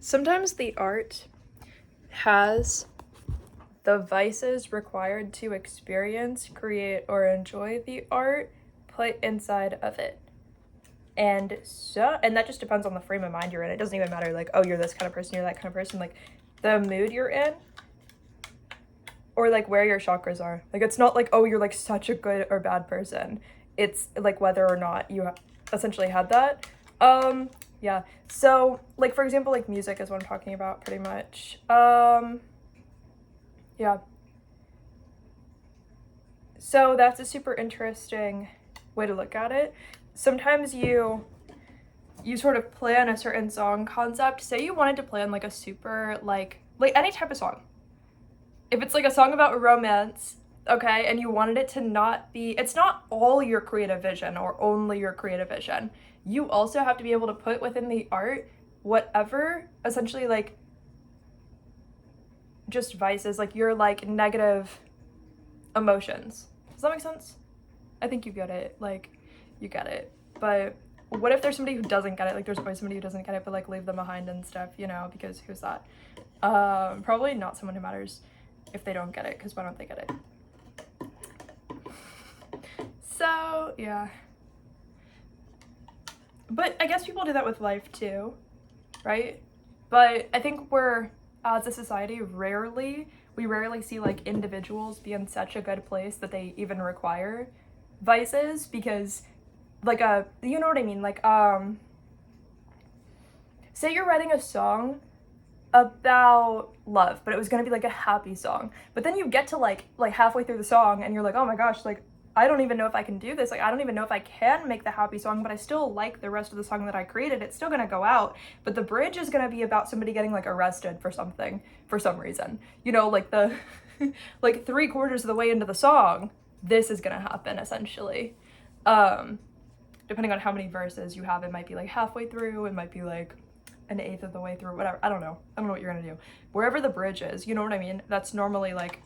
Sometimes the art has the vices required to experience, create, or enjoy the art put inside of it. And that just depends on the frame of mind you're in. It doesn't even matter, like, oh, you're this kind of person, you're that kind of person. Like, the mood you're in, or, like, where your chakras are. Like, it's not like, oh, you're, like, such a good or bad person. It's, like, whether or not you essentially had that. Yeah. So, like, for example, like, music is what I'm talking about, pretty much. Yeah. So that's a super interesting way to look at it. Sometimes you sort of plan a certain song concept. Say you wanted to plan, like, a super, like any type of song. If it's, like, a song about romance, okay, and you wanted it to not be, it's not all your creative vision or only your creative vision. You also have to be able to put within the art whatever, essentially, like, just vices, like, your, like, negative emotions. Does that make sense? I think you get it. Like, you get it. But what if there's somebody who doesn't get it? Like, there's always somebody who doesn't get it, but, like, leave them behind and stuff, you know, because who's that? Probably not someone who matters if they don't get it, because why don't they get it? So, yeah. But I guess people do that with life too, right? But I think as a society, we rarely see, like, individuals be in such a good place that they even require vices, because, like, you know what I mean? Like, say you're writing a song about love, but it was gonna be, like, a happy song, but then you get to, like halfway through the song and you're like, oh my gosh, like, I don't even know if I can do this. Like, I don't even know if I can make the happy song, but I still like the rest of the song that I created. It's still gonna go out, but the bridge is gonna be about somebody getting, like, arrested for something, for some reason. You know, like, the like 3/4 of the way into the song, this is gonna happen, essentially. Depending on how many verses you have, it might be, like, halfway through, it might be, like, 1/8 of the way through, whatever. I don't know what you're gonna do. Wherever the bridge is, you know what I mean? That's normally, like,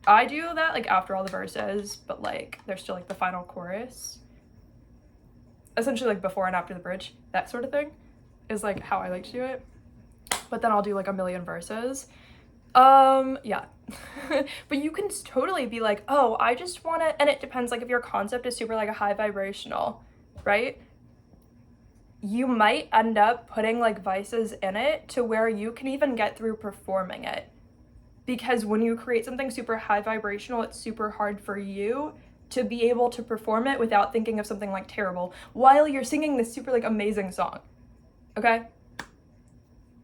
I do that, like, after all the verses, but, like, there's still, like, the final chorus. Essentially, like, before and after the bridge, that sort of thing is, like, how I like to do it. But then I'll do, like, a million verses. Yeah. But you can totally be like, oh, I just want to, and it depends, like, if your concept is super, like, a high vibrational, right? You might end up putting, like, vices in it to where you can even get through performing it. Because when you create something super high vibrational, it's super hard for you to be able to perform it without thinking of something, like, terrible while you're singing this super, like, amazing song. Okay?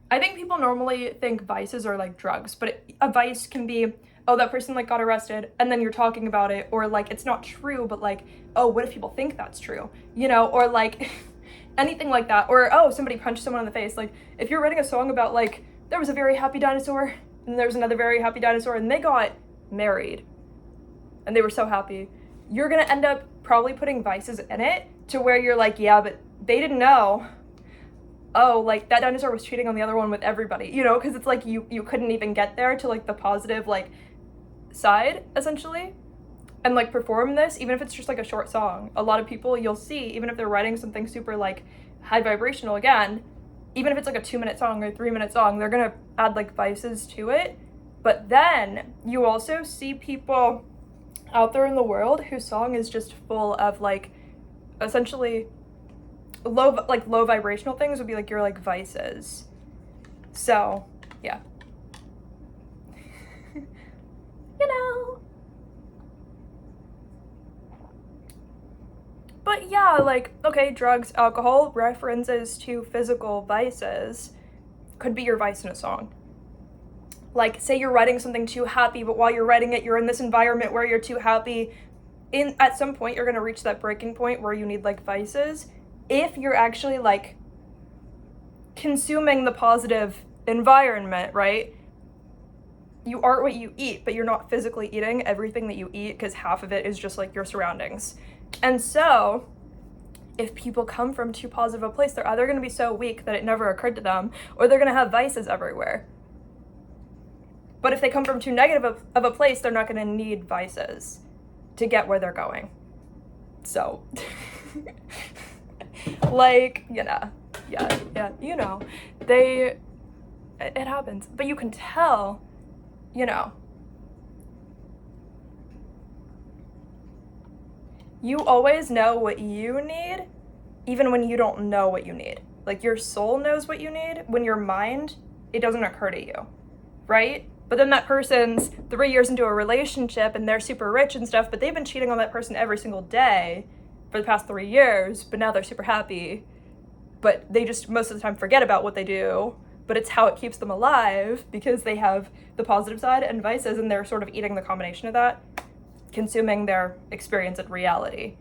I think people normally think vices are like drugs, but a vice can be, oh, that person, like, got arrested, and then you're talking about it, or, like, it's not true, but, like, oh, what if people think that's true? You know, or, like, anything like that. Or, oh, somebody punched someone in the face. Like, if you're writing a song about, like, there was a very happy dinosaur, and there was another very happy dinosaur, and they got married, and they were so happy, you're gonna end up probably putting vices in it to where you're like, yeah, but they didn't know. Oh, like, that dinosaur was cheating on the other one with everybody, you know, because it's like you couldn't even get there to, like, the positive, like, side, essentially, and, like, perform this, even if it's just, like, a short song. A lot of people, you'll see, even if they're writing something super, like, high vibrational, again, even if it's, like, a 2-minute song or 3-minute song, they're gonna add, like, vices to it. But then you also see people out there in the world whose song is just full of, like, essentially low vibrational things would be, like, your, like, vices. So, yeah. You know. But yeah, like, okay, drugs, alcohol, references to physical vices could be your vice in a song. Like, say you're writing something too happy, but while you're writing it, you're in this environment where you're too happy. At some point, you're gonna reach that breaking point where you need, like, vices. If you're actually, like, consuming the positive environment, right? You are what you eat, but you're not physically eating everything that you eat, because half of it is just, like, your surroundings. And so, if people come from too positive a place, they're either going to be so weak that it never occurred to them, or they're going to have vices everywhere. But if they come from too negative of a place, they're not going to need vices to get where they're going. So, like, you know, yeah, you know, It happens. But you can tell, you know, you always know what you need, even when you don't know what you need. Like, your soul knows what you need. When your mind, it doesn't occur to you, right? But then that person's 3 years into a relationship and they're super rich and stuff, but they've been cheating on that person every single day for the past 3 years, but now they're super happy. But they just most of the time forget about what they do, but it's how it keeps them alive because they have the positive side and vices, and they're sort of eating the combination of that, consuming their experience and reality.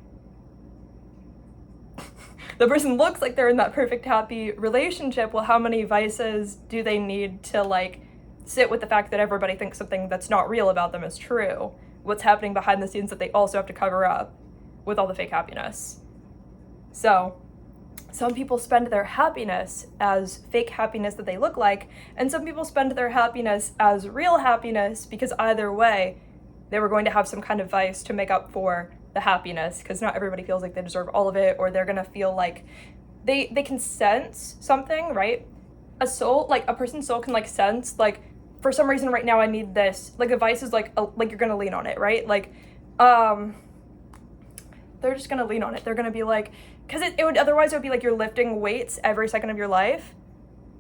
The person looks like they're in that perfect happy relationship. Well, how many vices do they need to like sit with the fact that everybody thinks something that's not real about them is true? What's happening behind the scenes that they also have to cover up with all the fake happiness? So some people spend their happiness as fake happiness that they look like, and some people spend their happiness as real happiness, because either way, they were going to have some kind of vice to make up for the happiness, because not everybody feels like they deserve all of it, or they're gonna feel like they can sense something, right? A soul, like a person's soul can like sense, like, for some reason right now I need this. Like a vice is like you're gonna lean on it, right? Like, they're just gonna lean on it. They're gonna be like, because it would otherwise it would be like you're lifting weights every second of your life,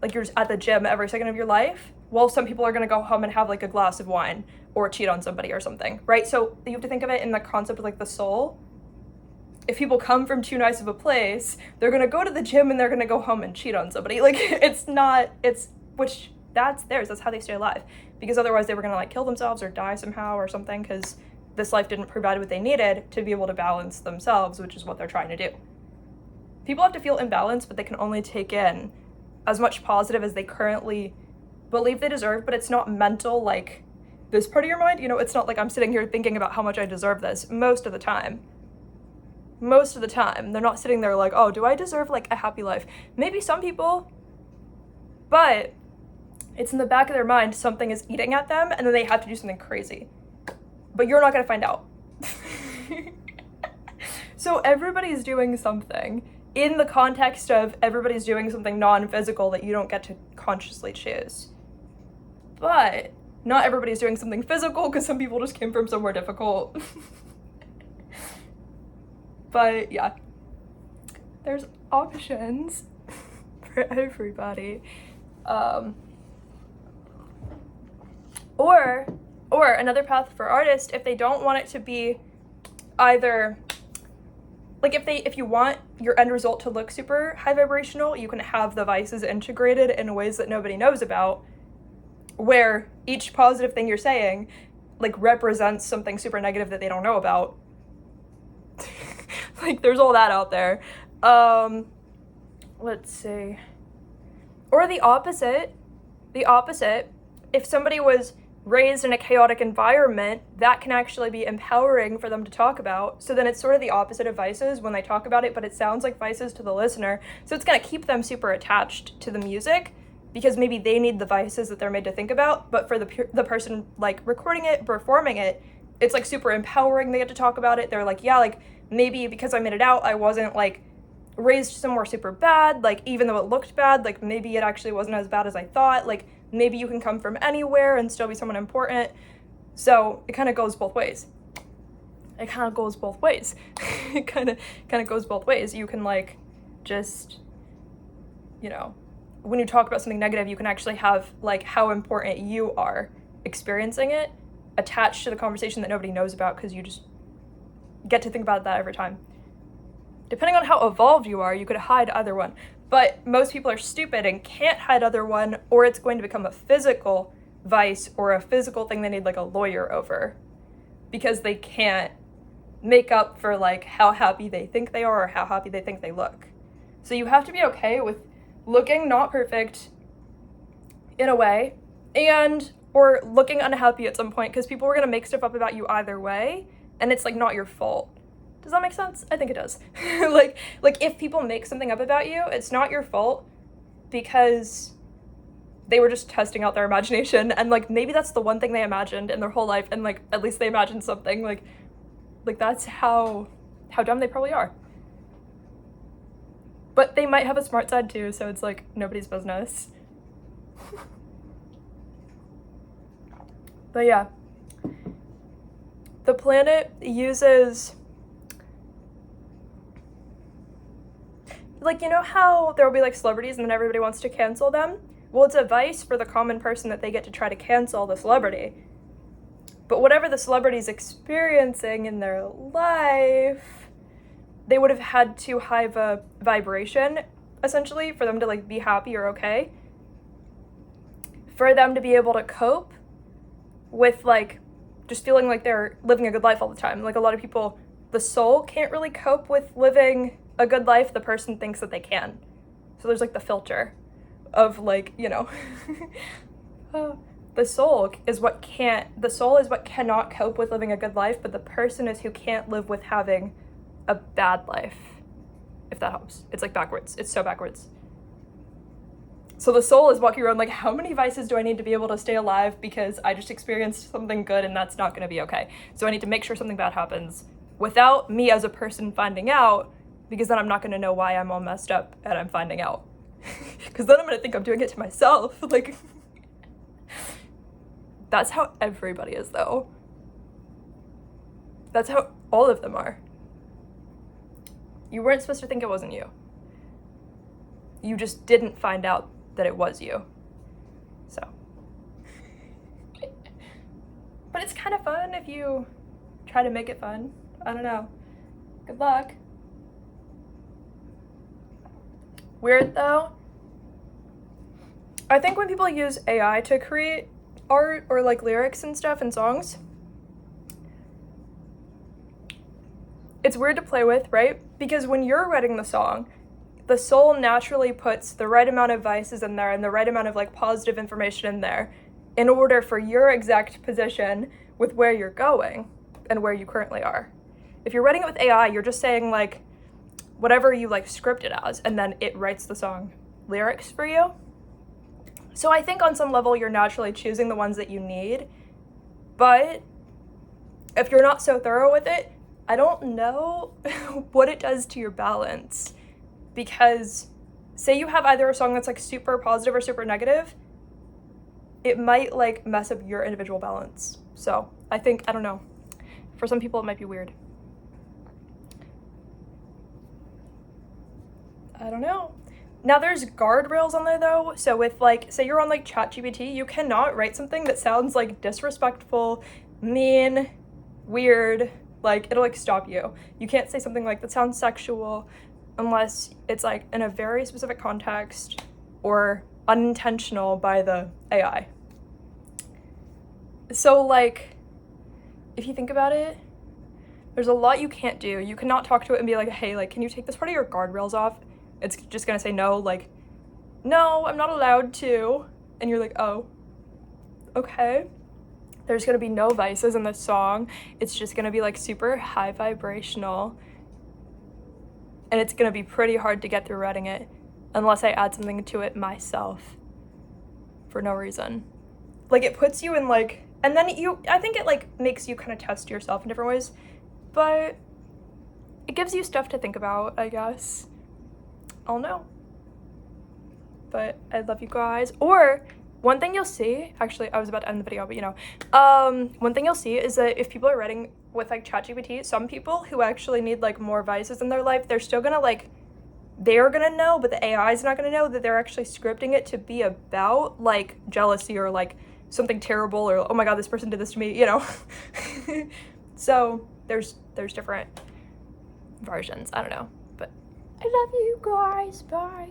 like you're just at the gym every second of your life. Well, some people are gonna go home and have like a glass of wine or cheat on somebody or something, right? So you have to think of it in the concept of like the soul. If people come from too nice of a place, they're gonna go to the gym and they're gonna go home and cheat on somebody. Like, that's theirs, that's how they stay alive. Because otherwise they were gonna like kill themselves or die somehow or something, because this life didn't provide what they needed to be able to balance themselves, which is what they're trying to do. People have to feel imbalanced, but they can only take in as much positive as they currently believe they deserve, but it's not mental, like this part of your mind, you know, it's not like I'm sitting here thinking about how much I deserve this most of the time. Most of the time, they're not sitting there like, oh, do I deserve like a happy life? Maybe some people, but it's in the back of their mind, something is eating at them and then they have to do something crazy. But you're not gonna find out. So everybody's doing something in the context of everybody's doing something non-physical that you don't get to consciously choose. But not everybody's doing something physical, because some people just came from somewhere difficult. But yeah, there's options for everybody. Or another path for artists, if they don't want it to be either, like if you want your end result to look super high vibrational, you can have the vices integrated in ways that nobody knows about, where each positive thing you're saying like represents something super negative that they don't know about. Like, there's all that out there. Let's see. Or the opposite, if somebody was raised in a chaotic environment, that can actually be empowering for them to talk about. So then it's sort of the opposite of vices when they talk about it, but it sounds like vices to the listener. So it's gonna keep them super attached to the music, because maybe they need the vices that they're made to think about, but for the person like recording it, performing it, it's like super empowering. They get to talk about it. They're like, yeah, like maybe because I made it out, I wasn't like raised somewhere super bad, like even though it looked bad, like maybe it actually wasn't as bad as I thought. Like maybe you can come from anywhere and still be someone important. So it kind of goes both ways. It kind of goes both ways. It kind of goes both ways. You can like just, you know, when you talk about something negative, you can actually have like how important you are experiencing it attached to the conversation that nobody knows about, because you just get to think about that every time. Depending on how evolved you are, you could hide either one. But most people are stupid and can't hide either one, or it's going to become a physical vice or a physical thing they need like a lawyer over, because they can't make up for like how happy they think they are or how happy they think they look. So you have to be okay with looking not perfect in a way, and or looking unhappy at some point, because people are going to make stuff up about you either way, and it's like not your fault. Does that make sense? I think it does. like if people make something up about you, it's not your fault, because they were just testing out their imagination, and like maybe that's the one thing they imagined in their whole life, and like at least they imagined something. Like that's how dumb they probably are. But they might have a smart side too, so it's like nobody's business. But yeah, the planet uses, like, you know how there will be like celebrities and then everybody wants to cancel them? Well, it's advice for the common person that they get to try to cancel the celebrity. But whatever the celebrity's experiencing in their life, they would have had too high of a vibration, essentially, for them to like be happy or okay. For them to be able to cope with like just feeling like they're living a good life all the time. Like a lot of people, the soul can't really cope with living a good life. The person thinks that they can. So there's like the filter of like, you know, the soul is what cannot cope with living a good life, but the person is who can't live with having a bad life, if that helps. It's like backwards. It's so backwards. So the soul is walking around like, how many vices do I need to be able to stay alive because I just experienced something good and that's not going to be okay. So I need to make sure something bad happens without me as a person finding out, because then I'm not going to know why I'm all messed up and I'm finding out. Because then I'm going to think I'm doing it to myself. Like, that's how everybody is, though. That's how all of them are. You weren't supposed to think it wasn't you. You just didn't find out that it was you. So. But it's kind of fun if you try to make it fun. I don't know. Good luck. Weird though. I think when people use AI to create art or like lyrics and stuff and songs, it's weird to play with, right? Because when you're writing the song, the soul naturally puts the right amount of vices in there and the right amount of like positive information in there in order for your exact position with where you're going and where you currently are. If you're writing it with AI, you're just saying like whatever you like script it as, and then it writes the song lyrics for you. So I think on some level you're naturally choosing the ones that you need, but if you're not so thorough with it, I don't know what it does to your balance. Because say you have either a song that's like super positive or super negative, it might like mess up your individual balance. So I think, I don't know, for some people it might be weird. I don't know. Now there's guardrails on there though. So with like, say you're on like ChatGPT, you cannot write something that sounds like disrespectful, mean, weird, like it'll like stop you. You can't say something like that sounds sexual unless it's like in a very specific context or unintentional by the AI. So like, if you think about it, there's a lot you can't do. You cannot talk to it and be like, hey, like, can you take this part of your guardrails off? It's just gonna say no, like, no, I'm not allowed to. And you're like, oh, okay. There's gonna be no vices in this song. It's just gonna be like super high vibrational. And it's gonna be pretty hard to get through writing it unless I add something to it myself for no reason. Like it puts you in like, and then I think it like makes you kind of test yourself in different ways, but it gives you stuff to think about, I guess. I don't know. But I love you guys. Or one thing you'll see, actually I was about to end the video, but you know, one thing you'll see is that if people are writing with like ChatGPT, some people who actually need like more vices in their life, they're still gonna like, they're gonna know, but the AI is not gonna know that they're actually scripting it to be about like jealousy or like something terrible or oh my god, this person did this to me, you know. So there's different versions. I don't know, but I love you guys. Bye.